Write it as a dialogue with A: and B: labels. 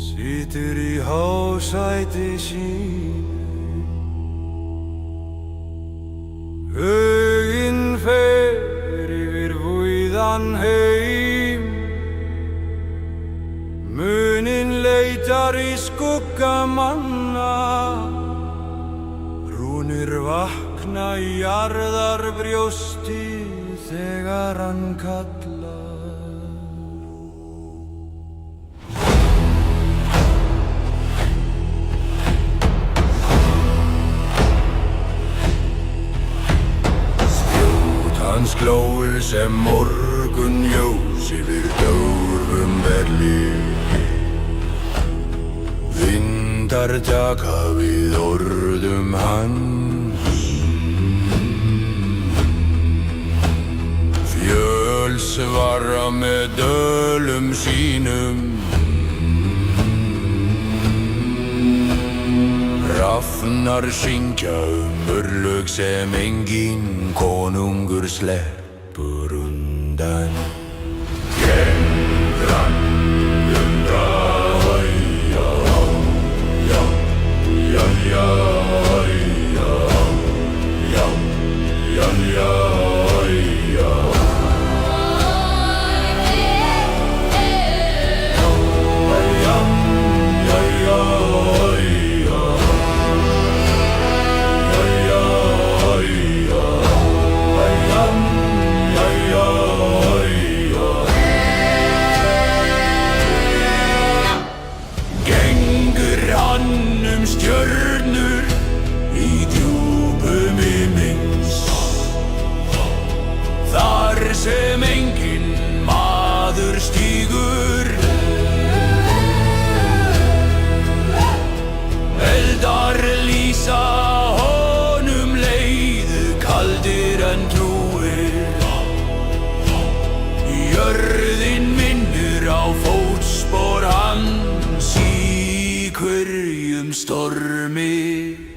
A: Situr í hásæti sínu, huginn fer yfir víðan heim. Muninn leitar í skugga manna, rúnir vakna í jarðarbrjósti þegar hann kallar. Hans glóir sem morgunljós yfir dögrum Berlín. Vindar taka við orðum hans. Fjöl svara með dölum sínum. Rafnar syngja örlög sem enginn konungur sleppur undan. Gendran, jundra, hæja, já, já, já, hæja, já, já, já, hæja. Stjörnur í djúpum himins, þar sem enginn maður stígur. Eldar lýsa honum leið, kaldir en trúir. Jörðin minnir á fótspor hans í hverjum stormi.